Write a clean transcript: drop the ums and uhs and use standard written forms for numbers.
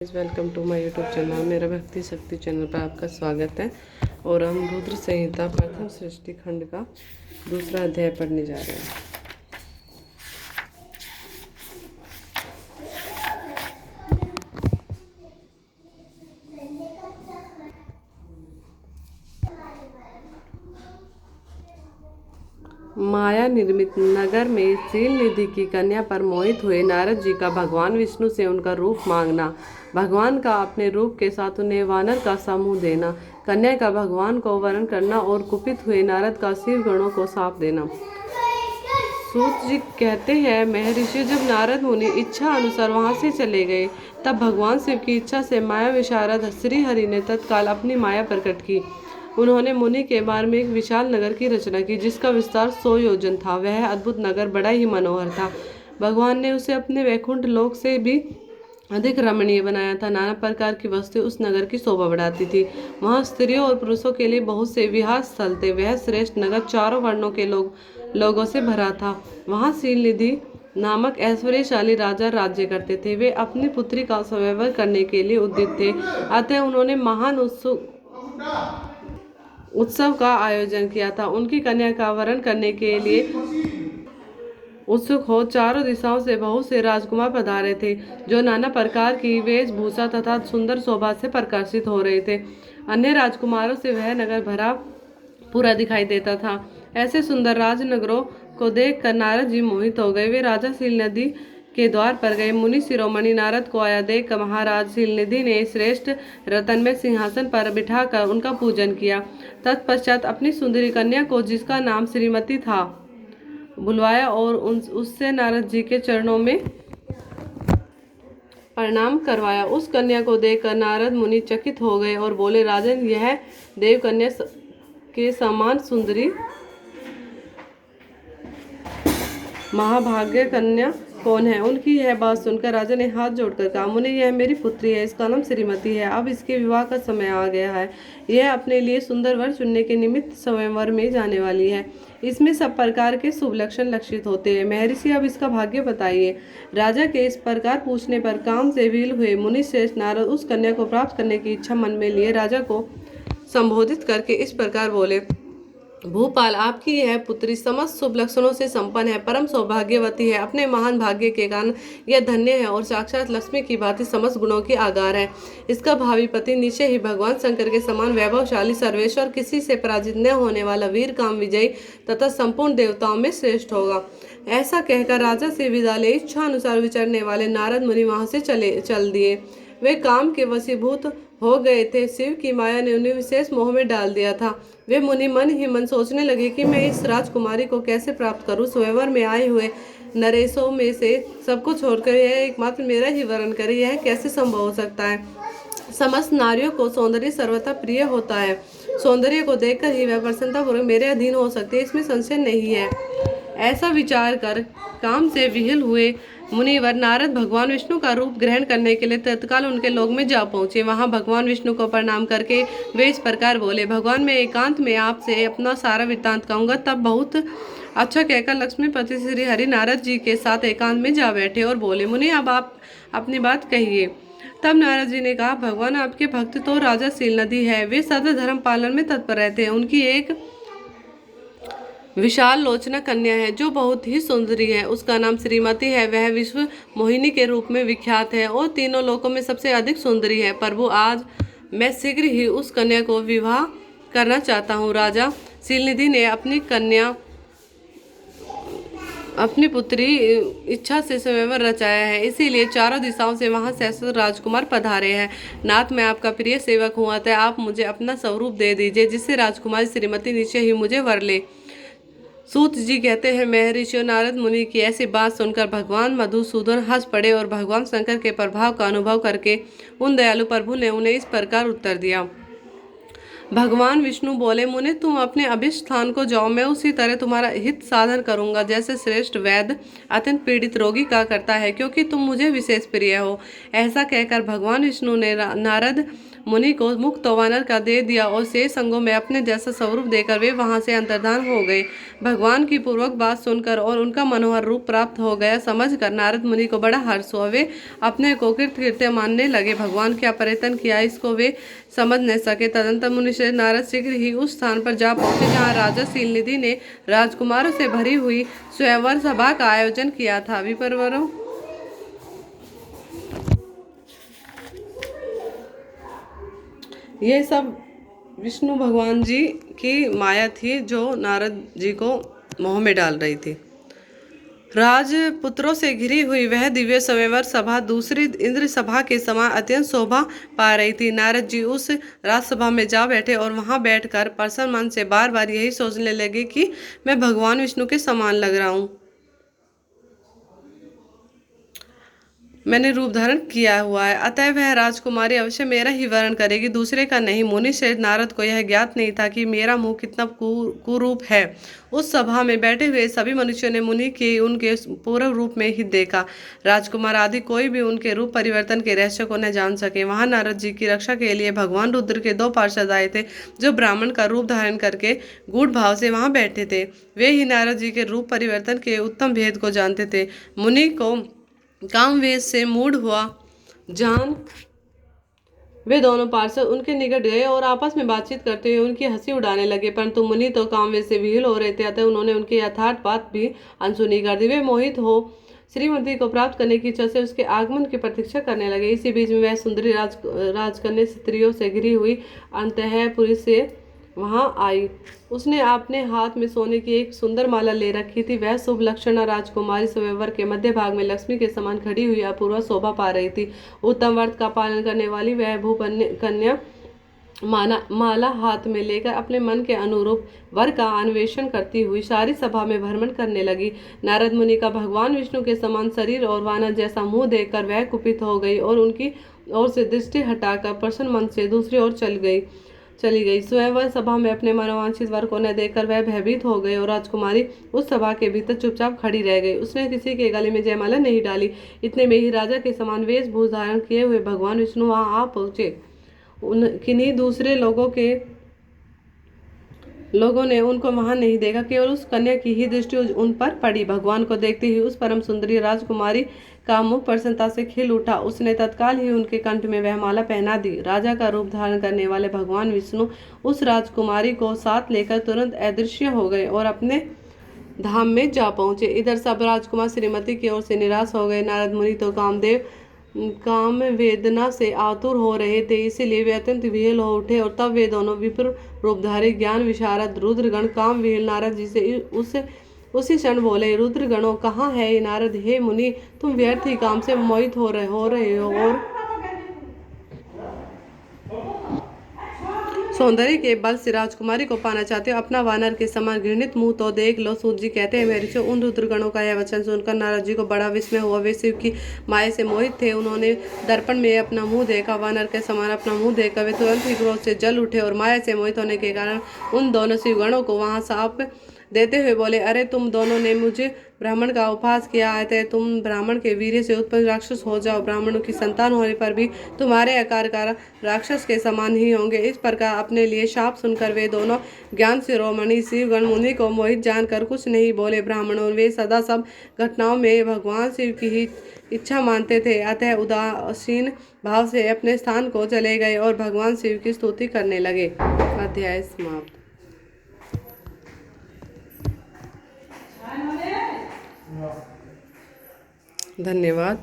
Welcome to my YouTube channel. मेरा भक्ति शक्ति channel पर आपका स्वागत है। और हम रुद्र संहिता प्रथम सृष्टि खंड का दूसरा अध्याय पढ़ने जा रहे हैं। माया निर्मित नगर में शील निधि की कन्या पर मोहित हुए नारद जी का भगवान विष्णु से उनका रूप मांगना, भगवान का अपने रूप के साथ उन्हें वानर का समूह देना, कन्या का भगवान को वरण करना और कुपित हुए नारद का शिव गणों को साप देना। सूत जी कहते हैं, महर्षि जब नारद मुनि इच्छा अनुसार वहां से चले गए, तब भगवान शिव की इच्छा से माया विशारद श्री हरि ने तत्काल अपनी माया प्रकट की। उन्होंने मुनि के बार में एक विशाल नगर की रचना की, जिसका विस्तार 100 योजन था। वह अद्भुत नगर बड़ा ही मनोहर था। भगवान ने उसे अपने वैकुंठ लोक से भी अधिक रमणीय बनाया था। नाना प्रकार की वस्तुएं उस नगर की शोभा बढ़ाती थी। वहां स्त्रियों और पुरुषों के लिए बहुत से विहार स्थल थे। वह श्रेष्ठ नगर चारों वर्णों के लोगों से भरा था। वहां शील निधि नामक ऐश्वर्यशाली राजा राज्य करते थे। वे अपनी पुत्री का स्वयंवर करने के लिए उद्यत थे। अतः उन्होंने महान उत्सव का आयोजन किया था। उनकी कन्या का वरण करने के लिए उत्सुक हो चारों दिशाओं से बहुत से राजकुमार पधारे थे, जो नाना प्रकार की वेशभूषा तथा सुंदर शोभा से प्रकाशित हो रहे थे। अन्य राजकुमारों से वह नगर भरा पूरा दिखाई देता था। ऐसे सुंदर राजनगरों को देखकर नारद जी मोहित हो गए। वे राजा शील नदी के द्वार पर गए। मुनि शिरोमणि नारद को आया देख महाराज शील निधि ने श्रेष्ठ रतन में सिंहासन पर बिठाकर उनका पूजन किया। तत्पश्चात अपनी सुंदरी कन्या को, जिसका नाम श्रीमती था, बुलवाया और उससे नारद जी के चरणों में प्रणाम करवाया। उस कन्या को देखकर नारद मुनि चकित हो गए और बोले, राजन, यह देव कन्या के समान सुंदरी महाभाग्य कन्या कौन है? उनकी यह बात सुनकर राजा ने हाथ जोड़कर कहा, मुनि, यह मेरी पुत्री है। इसका नाम श्रीमती है। अब इसके विवाह का समय आ गया है। यह अपने लिए सुंदर वर चुनने के निमित्त स्वयंवर में जाने वाली है। इसमें सब प्रकार के शुभ लक्षण लक्षित होते हैं। महर्षि, अब इसका भाग्य बताइए। राजा के इस प्रकार पूछने पर काम से विल हुए मुनि श्रेष्ठ नारद उस कन्या को प्राप्त करने की इच्छा मन में लिए राजा को संबोधित करके इस प्रकार बोले, भूपाल, आपकी यह पुत्री समस्त शुभ लक्षणों से संपन्न है, परम सौभाग्यवती है। अपने महान भाग्य के कारण यह धन्य है और साक्षात लक्ष्मी की भांति समस्त गुणों की आगार है। इसका भावी पति निश्चय ही भगवान शंकर के समान वैभवशाली, सर्वेश्वर, किसी से पराजित न होने वाला, वीर, काम विजयी तथा संपूर्ण देवताओं में श्रेष्ठ होगा। ऐसा कहकर राजा से विदा ले इच्छा अनुसार विचरने वाले नारद मुनि वहां से चल दिए। वे काम के वशीभूत हो गए थे। शिव की माया ने उन्हें विशेष मोह में डाल दिया था। वे मुनि मन ही मन सोचने लगे कि मैं इस राजकुमारी को कैसे प्राप्त करूं। स्वयंवर में आए हुए नरेशों में से सबको छोड़कर यह एकमात्र मेरा ही वरण करे, यह कैसे संभव हो सकता है? समस्त नारियों को सौंदर्य सर्वथा प्रिय होता है। सौंदर्य को देखकर ही वह प्रसन्नतापूर्वक मेरे अधीन हो सकती है, इसमें संशय नहीं है। ऐसा विचार कर काम से विहिल हुए मुनिवर नारद भगवान विष्णु का रूप ग्रहण करने के लिए तत्काल उनके लोक में जा पहुंचे। वहां भगवान विष्णु को प्रणाम करके वे इस प्रकार बोले, भगवान, मैं एकांत में आपसे अपना सारा वृत्तांत कहूंगा। तब बहुत अच्छा कहकर लक्ष्मीपति श्री हरि नारद जी के साथ एकांत में जा बैठे और बोले, मुनि, अब आप अपनी बात कहिए। तब नारद जी ने कहा, भगवान, आपके भक्त तो राजा शील नदी है। वे सदा धर्म पालन में तत्पर रहते हैं। उनकी एक विशाल लोचना कन्या है, जो बहुत ही सुंदरी है। उसका नाम श्रीमती है। वह विश्व मोहिनी के रूप में विख्यात है और तीनों लोकों में सबसे अधिक सुंदरी है। प्रभु, आज मैं शीघ्र ही उस कन्या को विवाह करना चाहता हूँ। राजा शीलनिधि ने अपनी पुत्री इच्छा से स्वयंवर रचाया है, इसीलिए चारों दिशाओं से वहां सहस्त्र राजकुमार पधारे हैं। नाथ, मैं आपका प्रिय सेवक हूँ, अतः आप मुझे अपना स्वरूप दे दीजिए, जिससे राजकुमारी श्रीमती निश्चय ही मुझे वर ले। सूत जी कहते हैं, महर्षि नारद मुनि की ऐसी बात सुनकर भगवान मधुसूदन हंस पड़े और भगवान शंकर के प्रभाव का अनुभव करके उन दयालु प्रभु ने उन्हें इस प्रकार उत्तर दिया। भगवान विष्णु बोले, मुने, तुम अपने अभिष्ट स्थान को जाओ। मैं उसी तरह तुम्हारा हित साधन करूंगा, जैसे श्रेष्ठ वैद्य अत्यंत पीड़ित रोगी का करता है, क्योंकि तुम मुझे विशेष प्रिय हो। ऐसा कहकर भगवान विष्णु ने नारद मुनि को मुक्त वानर का दे दिया और शेष अंगों में अपने जैसा स्वरूप देकर वे वहां से अंतर्धान हो गए। भगवान की पूर्वक बात सुनकर और उनका मनोहर रूप प्राप्त हो गया समझकर नारद मुनि को बड़ा हर्ष हुआ। वे अपने को कृत्य मानने लगे। भगवान क्या परिवर्तन किया इसको वे समझ नहीं सके। तदंतर मुनिश्रेष्ठ नारद शीघ्र ही उस स्थान पर जा पहुंचे जहाँ राजा शीलनिधि ने राजकुमारों से भरी हुई स्वयंवर सभा का आयोजन किया था। विप्रवरों, ये सब विष्णु भगवान जी की माया थी जो नारद जी को मोह में डाल रही थी। राजपुत्रों से घिरी हुई वह दिव्य स्वयंवर सभा दूसरी इंद्र सभा के समान अत्यंत शोभा पा रही थी। नारद जी उस राजसभा में जा बैठे और वहां बैठकर प्रसन्न मन से बार बार यही सोचने लगे कि मैं भगवान विष्णु के समान लग रहा हूँ, मैंने रूप धारण किया हुआ है, अतः वह राजकुमारी अवश्य मेरा ही वर्ण करेगी, दूसरे का नहीं। मुनि श्रेष्ठ नारद को यह ज्ञात नहीं था कि मेरा मुंह कितना कुरूप है। उस सभा में बैठे हुए सभी मनुष्यों ने मुनि के उनके पूर्व रूप में ही देखा। राजकुमार आदि कोई भी उनके रूप परिवर्तन के रहस्य को न जान सके। वहां नारद जी की रक्षा के लिए भगवान रुद्र के 2 पार्षद आए थे जो ब्राह्मण का रूप धारण करके गूढ़ भाव से वहां बैठे थे। वे ही नारद जी के रूप परिवर्तन के उत्तम भेद को जानते थे। मुनि को काम वेश से मूढ़ हुआ जान वे दोनों पार्षद उनके निकट गए और आपस में बातचीत करते हुए उनकी हंसी उड़ाने लगे, परंतु मुनि तो कामवेश से विह्वल हो रहे थे, अतः उन्होंने उनकी यथार्थ बात भी अनसुनी कर दी। वे मोहित हो श्रीमती को प्राप्त करने की इच्छा से उसके आगमन की प्रतीक्षा करने लगे। इसी बीच में वह सुंदरी राजकन्या स्त्रियों से घिरी हुई अंतःपुरी से वहां आई। उसने अपने हाथ में सोने की एक सुंदर माला ले रखी थी। वह शुभ लक्षणा राजकुमारी स्वयंवर के मध्य भाग में लक्ष्मी के समान खड़ी हुई अपूर्व शोभा पा रही थी। उत्तम व्रत का पालन करने वाली वह भूपन्य कन्या माला हाथ में लेकर अपने मन के अनुरूप वर का अन्वेषण करती हुई सारी सभा में भ्रमण करने लगी। नारद मुनि का भगवान विष्णु के समान शरीर और वानर जैसा मुंह देखकर वह कुपित हो गई और उनकी ओर से दृष्टि हटाकर प्रसन्न मन से दूसरी ओर चली गई। स्वयंवर सभा में अपने मनोवांछित वर को न देखकर वह भयभीत हो गई और राजकुमारी उस सभा के भीतर चुपचाप खड़ी रह गई। उसने किसी के गले में जयमाला नहीं डाली। इतने में ही राजा के समान वेशभूष धारण किए हुए भगवान विष्णु वहां आ पहुंचे। किन्हीं दूसरे लोगों ने उनको वहां नहीं देखा, केवल उस कन्या की ही दृष्टि उन पर पड़ी। भगवान को देखते ही उस परम सुंदरी राजकुमारी का मुख प्रसन्नता से खिल उठा। उसने तत्काल ही उनके कंठ में वह माला पहना दी। राजा का रूप धारण करने वाले भगवान विष्णु उस राजकुमारी को साथ लेकर तुरंत अदृश्य हो गए और अपने धाम में जा पहुंचे। इधर सब राजकुमार श्रीमती की ओर से निराश हो गए। नारद मुनि तो काम वेदना से आतुर हो रहे थे, इसीलिए वे अत्यंत विह्वल हो उठे और तब वे दोनों विप्र रूपधारी ज्ञान विशारद रुद्रगण काम विह्वल नारद जी से उसी क्षण बोले, रुद्रगणों कहाँ है ये नारद? हे मुनि, तुम व्यर्थ ही काम से मोहित हो रहे हो और सौंदर्य के बल से राजकुमारी को पाना चाहते हो। अपना वानर के समान घृणित मुंह तो देख लो। सूत जी कहते हैं, महर्षियों, उन रुद्रगणों का यह वचन सुनकर नारद जी को बड़ा विस्मय हुआ। वे शिव की माया से मोहित थे। उन्होंने दर्पण में अपना मुंह देखा। वानर के समान अपना मुंह देखकर वे तुरंत ही क्रोध से जल उठे और माया से मोहित होने के कारण उन दोनों शिवगणों को वहां साप देते हुए बोले, अरे तुम दोनों ने मुझे ब्राह्मण का उपहास किया है, तुम ब्राह्मण के वीर्य से उत्पन्न राक्षस हो जाओ। ब्राह्मणों की संतान होने पर भी तुम्हारे आकार का राक्षस के समान ही होंगे। इस प्रकार अपने लिए शाप सुनकर वे दोनों ज्ञान शिरोमणि शिवगण मुनि को मोहित जानकर कुछ नहीं बोले। ब्राह्मणों वे सदा सब घटनाओं में भगवान शिव की ही इच्छा मानते थे, अतः उदासीन भाव से अपने स्थान को चले गए और भगवान शिव की स्तुति करने लगे। अध्याय समाप्त। धन्यवाद।